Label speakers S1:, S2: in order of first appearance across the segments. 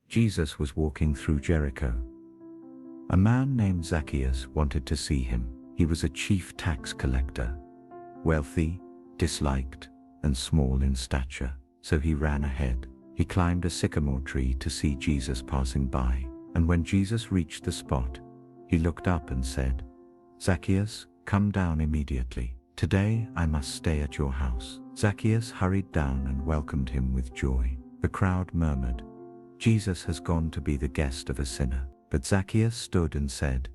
S1: Jesus was walking through Jericho. A man named Zacchaeus wanted to see him. He was a chief tax collector, wealthy, disliked, and small in stature. So he ran ahead. He climbed a sycamore tree to see Jesus passing by. And when Jesus reached the spot, he looked up and said, "Zacchaeus, come down immediately. Today I must stay at your house." Zacchaeus hurried down and welcomed him with joy. The crowd murmured, "Jesus has gone to be the guest of a sinner." But Zacchaeus stood and said,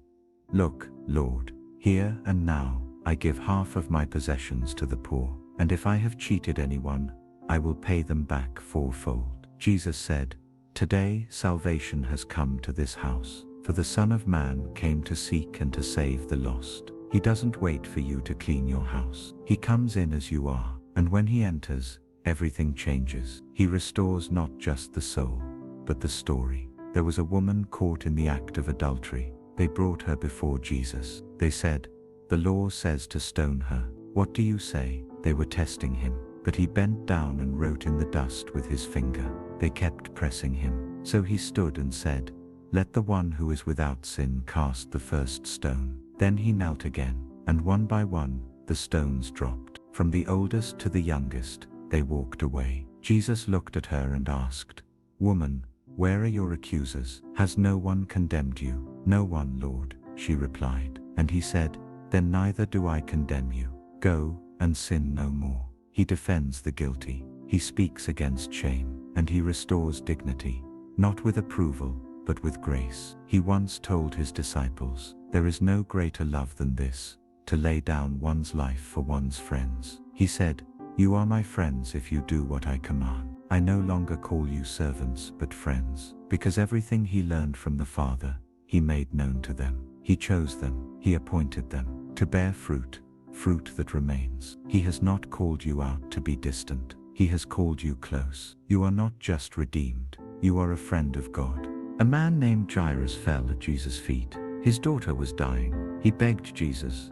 S1: "Look, Lord, here and now I give half of my possessions to the poor, and if I have cheated anyone, I will pay them back fourfold." Jesus said, "Today salvation has come to this house, for the Son of Man came to seek and to save the lost." He doesn't wait for you to clean your house. He comes in as you are, and when he enters, everything changes. He restores not just the soul, but the story. There was a woman caught in the act of adultery. They brought her before Jesus. They said, "The law says to stone her. What do you say?" They were testing him, but he bent down and wrote in the dust with his finger. They kept pressing him. So he stood and said, "Let the one who is without sin cast the first stone." Then he knelt again, and one by one, the stones dropped. From the oldest to the youngest, they walked away. Jesus looked at her and asked, "Woman, where are your accusers? Has no one condemned you?" "No one, Lord," she replied. And he said, "Then neither do I condemn you. Go and sin no more." He defends the guilty. He speaks against shame, and he restores dignity, not with approval, but with grace. He once told his disciples, "There is no greater love than this, to lay down one's life for one's friends." He said, "You are my friends if you do what I command. I no longer call you servants but friends," because everything he learned from the Father, he made known to them. He chose them, he appointed them, to bear fruit, fruit that remains. He has not called you out to be distant. He has called you close. You are not just redeemed, you are a friend of God. A man named Jairus fell at Jesus' feet. His daughter was dying. He begged Jesus,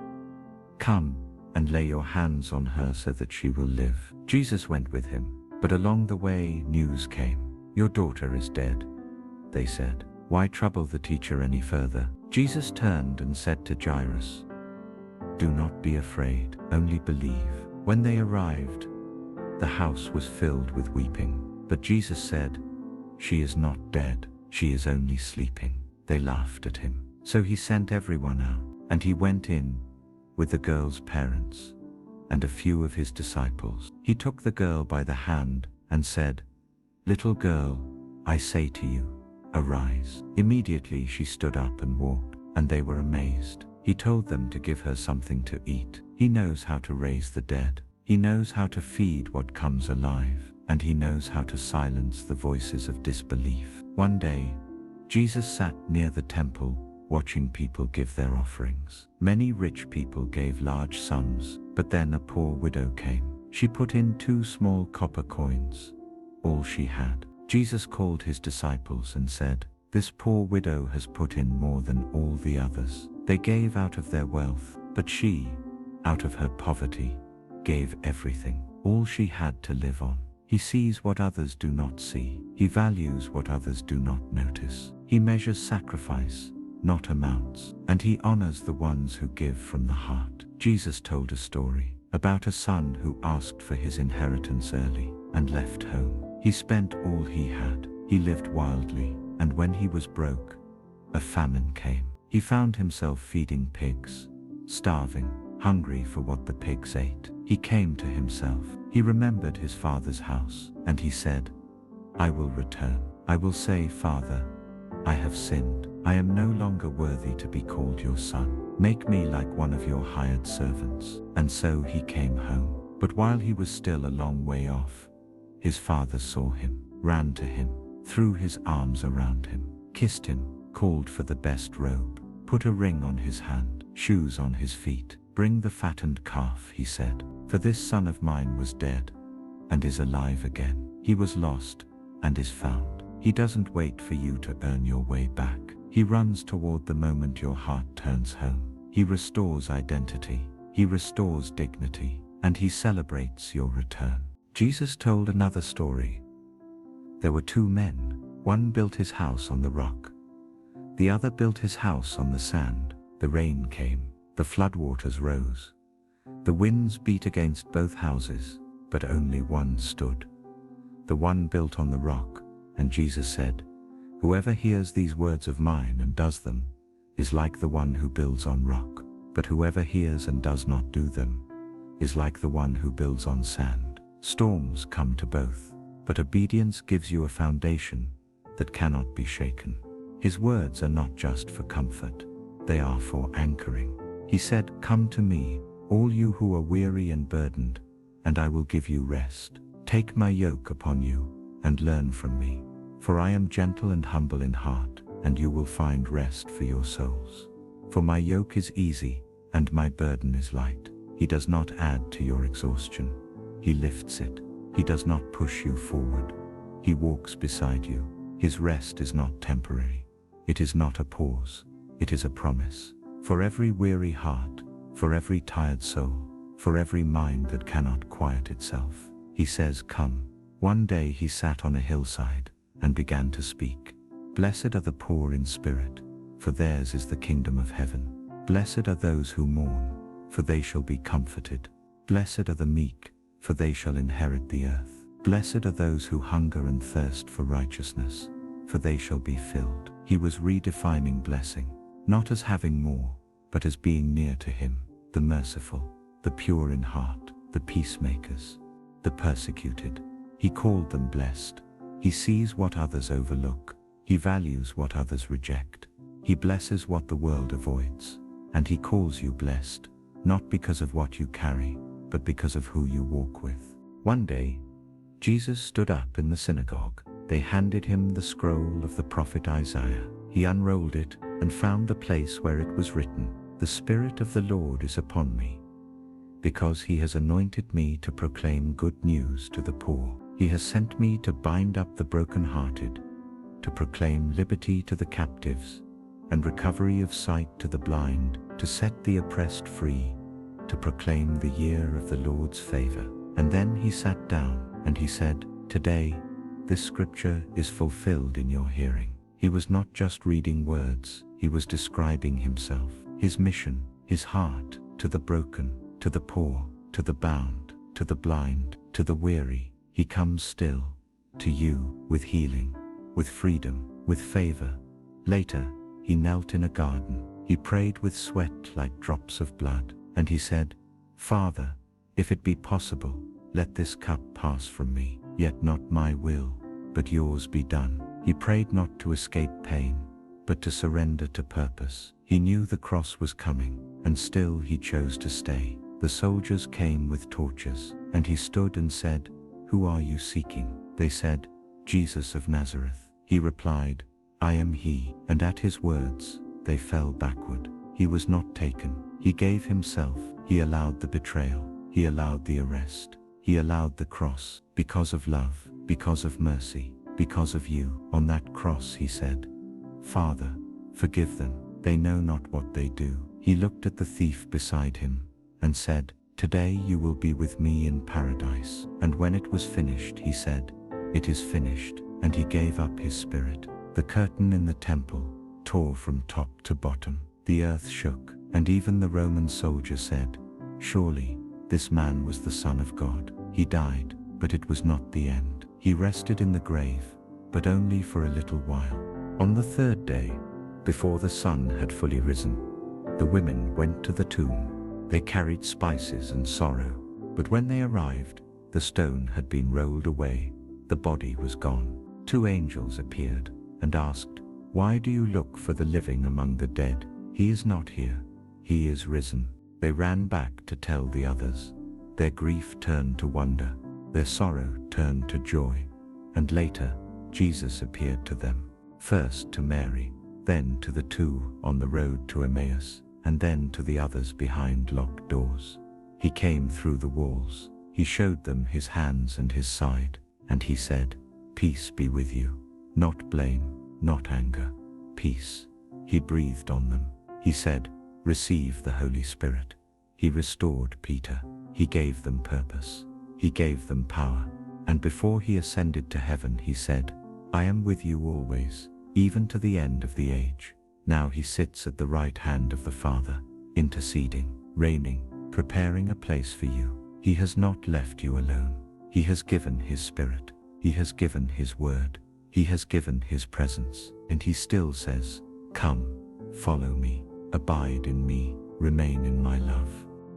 S1: "Come and lay your hands on her so that she will live." Jesus went with him, but along the way news came. "Your daughter is dead," they said. "Why trouble the teacher any further?" Jesus turned and said to Jairus, "Do not be afraid, only believe." When they arrived, the house was filled with weeping. But Jesus said, "She is not dead, she is only sleeping." They laughed at him. So he sent everyone out, and he went in with the girl's parents and a few of his disciples. He took the girl by the hand and said, "Little girl, I say to you, arise." Immediately she stood up and walked, and they were amazed. He told them to give her something to eat. He knows how to raise the dead. He knows how to feed what comes alive, and he knows how to silence the voices of disbelief. One day, Jesus sat near the temple, watching people give their offerings. Many rich people gave large sums, but then a poor widow came. She put in 2 small copper coins, all she had. Jesus called his disciples and said, "This poor widow has put in more than all the others. They gave out of their wealth, but she, out of her poverty, gave everything, all she had to live on." He sees what others do not see. He values what others do not notice. He measures sacrifice, not amounts, and he honors the ones who give from the heart. Jesus told a story about a son who asked for his inheritance early and left home. He spent all he had. He lived wildly, and when he was broke, a famine came. He found himself feeding pigs, starving, hungry for what the pigs ate. He came to himself. He remembered his father's house, and he said, "I will return. I will say, Father, I have sinned. I am no longer worthy to be called your son. Make me like one of your hired servants." And so he came home. But while he was still a long way off, his father saw him, ran to him, threw his arms around him, kissed him, called for the best robe, put a ring on his hand, shoes on his feet. "Bring the fattened calf," he said, "for this son of mine was dead and is alive again. He was lost and is found." He doesn't wait for you to earn your way back. He runs toward the moment your heart turns home. He restores identity. He restores dignity, and he celebrates your return. Jesus told another story. There were 2 men, One built his house on the rock. The other built his house on the sand. The rain came, the floodwaters rose. The winds beat against both houses, but only one stood. The one built on the rock, and Jesus said, "Whoever hears these words of mine and does them, is like the one who builds on rock. But whoever hears and does not do them, is like the one who builds on sand. Storms come to both, but obedience gives you a foundation that cannot be shaken." His words are not just for comfort, they are for anchoring. He said, "Come to me, all you who are weary and burdened, and I will give you rest. Take my yoke upon you, and learn from me, for I am gentle and humble in heart, and you will find rest for your souls. For my yoke is easy, and my burden is light." He does not add to your exhaustion. He lifts it. He does not push you forward. He walks beside you. His rest is not temporary. It is not a pause. It is a promise. For every weary heart, for every tired soul, for every mind that cannot quiet itself, he says, "Come." One day he sat on a hillside and began to speak. "Blessed are the poor in spirit, for theirs is the kingdom of heaven. Blessed are those who mourn, for they shall be comforted. Blessed are the meek, for they shall inherit the earth. Blessed are those who hunger and thirst for righteousness, for they shall be filled." He was redefining blessing, not as having more, but as being near to him, the merciful, the pure in heart, the peacemakers, the persecuted. He called them blessed. He sees what others overlook. He values what others reject. He blesses what the world avoids. And he calls you blessed, not because of what you carry, but because of who you walk with. One day, Jesus stood up in the synagogue. They handed him the scroll of the prophet Isaiah. He unrolled it and found the place where it was written, "The Spirit of the Lord is upon me, because he has anointed me to proclaim good news to the poor. He has sent me to bind up the brokenhearted, to proclaim liberty to the captives, and recovery of sight to the blind, to set the oppressed free, to proclaim the year of the Lord's favor." And then he sat down, and he said, "Today, this scripture is fulfilled in your hearing." He was not just reading words, he was describing himself, his mission, his heart, to the broken, to the poor, to the bound, to the blind, to the weary. He comes still, to you, with healing, with freedom, with favor. Later, he knelt in a garden. He prayed with sweat like drops of blood, and he said, "Father, if it be possible, let this cup pass from me, yet not my will, but yours be done." He prayed not to escape pain, but to surrender to purpose. He knew the cross was coming, and still he chose to stay. The soldiers came with torches, and he stood and said, "Who are you seeking?" They said, "Jesus of Nazareth." He replied, "I am he." And at his words, they fell backward. He was not taken. He gave himself. He allowed the betrayal. He allowed the arrest. He allowed the cross, because of love, because of mercy, because of you. On that cross he said, "Father, forgive them. They know not what they do." He looked at the thief beside him and said, "Today you will be with me in paradise." And when it was finished, he said, "It is finished," and he gave up his spirit. The curtain in the temple tore from top to bottom. The earth shook, and even the Roman soldier said, "Surely, this man was the Son of God." He died, but it was not the end. He rested in the grave, but only for a little while. On the third day, before the sun had fully risen, the women went to the tomb. They carried spices and sorrow, but when they arrived, the stone had been rolled away. The body was gone. 2 angels appeared and asked, "Why do you look for the living among the dead? He is not here. He is risen." They ran back to tell the others. Their grief turned to wonder. Their sorrow turned to joy. And later, Jesus appeared to them. First to Mary, then to the 2 on the road to Emmaus, and then to the others behind locked doors. He came through the walls. He showed them his hands and his side, and he said, "Peace be with you." Not blame, not anger, peace. He breathed on them. He said, "Receive the Holy Spirit." He restored Peter. He gave them purpose. He gave them power. And before he ascended to heaven, he said, I am with you always, even to the end of the age. Now he sits at the right hand of the Father, interceding, reigning, preparing a place for you. He has not left you alone. He has given his Spirit. He has given his word. He has given his presence. And he still says, come, follow me, abide in me, remain in my love.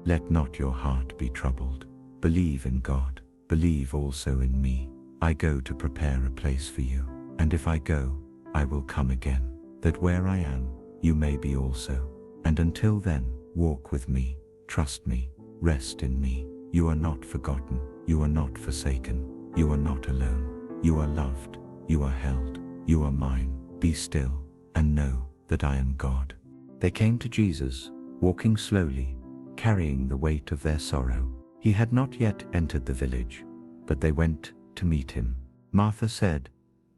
S1: Let not your heart be troubled. Believe in God. Believe also in me. I go to prepare a place for you. And if I go, I will come again, that where I am, you may be also. And until then, walk with me, trust me, rest in me. You are not forgotten. You are not forsaken. You are not alone. You are loved. You are held. You are mine. Be still and know that I am God. They came to Jesus, walking slowly, carrying the weight of their sorrow. He had not yet entered the village, but they went to meet him. Martha said,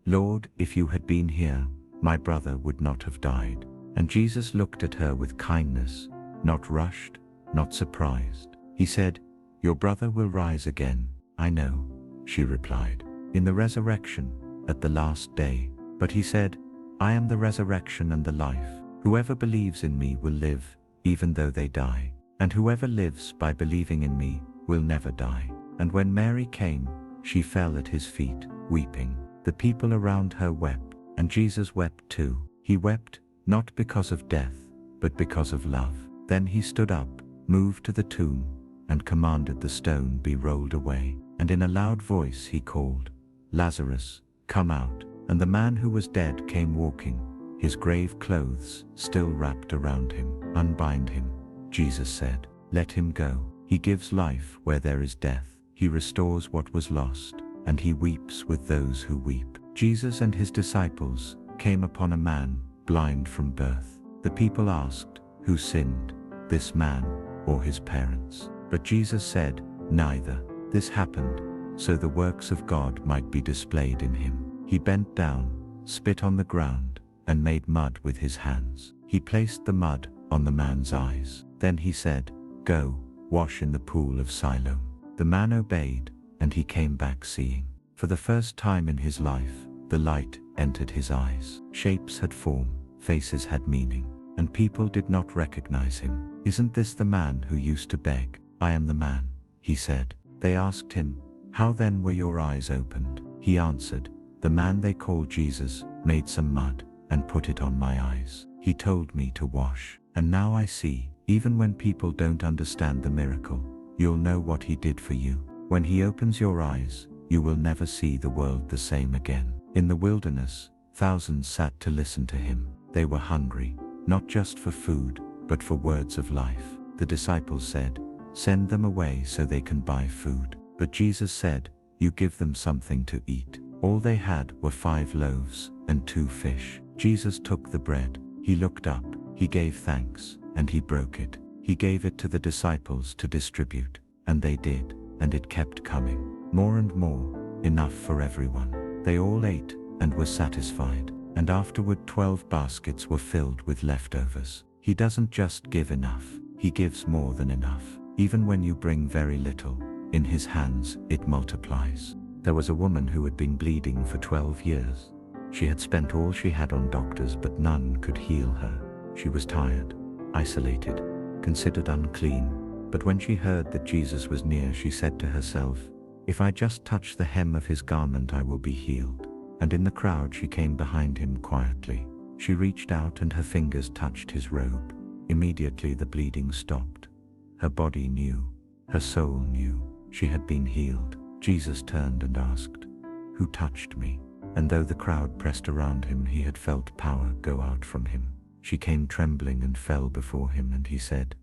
S1: Lord, if you had been here, my brother would not have died. And Jesus looked at her with kindness, not rushed, not surprised. He said, your brother will rise again. I know, she replied, in the resurrection, at the last day. But he said, I am the resurrection and the life. Whoever believes in me will live, even though they die. And whoever lives by believing in me will never die. And when Mary came, she fell at his feet, weeping. The people around her wept, and Jesus wept too. He wept, not because of death, but because of love. Then he stood up, moved to the tomb, and commanded the stone be rolled away. And in a loud voice he called, Lazarus, come out. And the man who was dead came walking, his grave clothes still wrapped around him. Unbind him, Jesus said. Let him go. He gives life where there is death. He restores what was lost, and he weeps with those who weep. Jesus and his disciples came upon a man blind from birth. The people asked, who sinned, this man or his parents? But Jesus said, neither. This happened so the works of God might be displayed in him. He bent down, spit on the ground, and made mud with his hands. He placed the mud on the man's eyes. Then he said, go, wash in the pool of Siloam. The man obeyed, and he came back seeing. For the first time in his life, the light entered his eyes. Shapes had form, faces had meaning, and people did not recognize him. Isn't this the man who used to beg? I am the man, he said. They asked him, how then were your eyes opened? He answered, the man they called Jesus made some mud and put it on my eyes. He told me to wash, and now I see. Even when people don't understand the miracle, you'll know what he did for you. When he opens your eyes, you will never see the world the same again. In the wilderness, thousands sat to listen to him. They were hungry, not just for food, but for words of life. The disciples said, send them away so they can buy food. But Jesus said, you give them something to eat. All they had were 5 loaves and 2 fish. Jesus took the bread. He looked up. He gave thanks, and he broke it. He gave it to the disciples to distribute, and they did, and it kept coming. More and more, enough for everyone. They all ate and were satisfied, and afterward 12 baskets were filled with leftovers. He doesn't just give enough, he gives more than enough. Even when you bring very little, in his hands it multiplies. There was a woman who had been bleeding for 12 years. She had spent all she had on doctors, but none could heal her. She was tired, isolated, considered unclean. But when she heard that Jesus was near, she said to herself, if I just touch the hem of his garment, I will be healed. And in the crowd she came behind him quietly. She reached out and her fingers touched his robe. Immediately the bleeding stopped. Her body knew, her soul knew, she had been healed. Jesus turned and asked, who touched me? And though the crowd pressed around him, he had felt power go out from him. She came trembling and fell before him, and he said,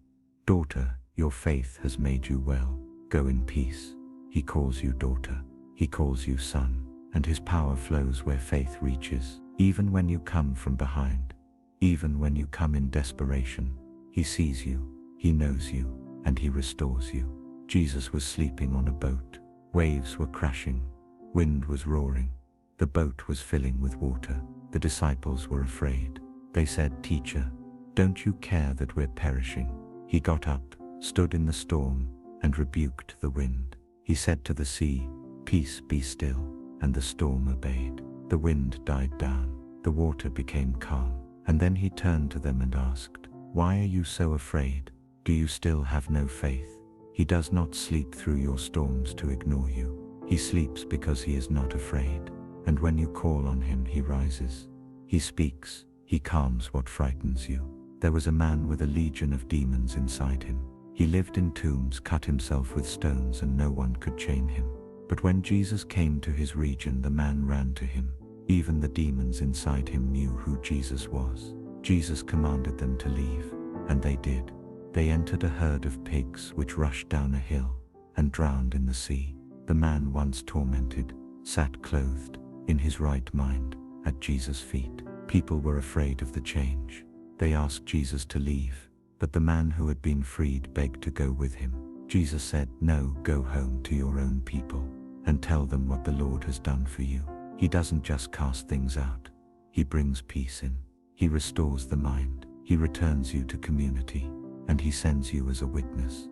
S1: daughter, your faith has made you well. Go in peace. He calls you daughter. He calls you son. And his power flows where faith reaches. Even when you come from behind, even when you come in desperation, he sees you, he knows you, and he restores you. Jesus was sleeping on a boat. Waves were crashing. Wind was roaring. The boat was filling with water. The disciples were afraid. They said, Teacher, don't you care that we're perishing? He got up, stood in the storm, and rebuked the wind. He said to the sea, Peace, be still, and the storm obeyed. The wind died down. The water became calm. And then he turned to them and asked, "Why are you so afraid? Do you still have no faith?" He does not sleep through your storms to ignore you. He sleeps because he is not afraid. And when you call on him, he rises. He speaks. He calms what frightens you. There was a man with a legion of demons inside him. He lived in tombs, cut himself with stones, and no one could chain him. But when Jesus came to his region, the man ran to him. Even the demons inside him knew who Jesus was. Jesus commanded them to leave, and they did. They entered a herd of pigs which rushed down a hill and drowned in the sea. The man, once tormented, sat clothed, in his right mind, at Jesus' feet. People were afraid of the change. They asked Jesus to leave, but the man who had been freed begged to go with him. Jesus said, "No, go home to your own people and tell them what the Lord has done for you." He doesn't just cast things out. He brings peace in. He restores the mind. He returns you to community, and he sends you as a witness.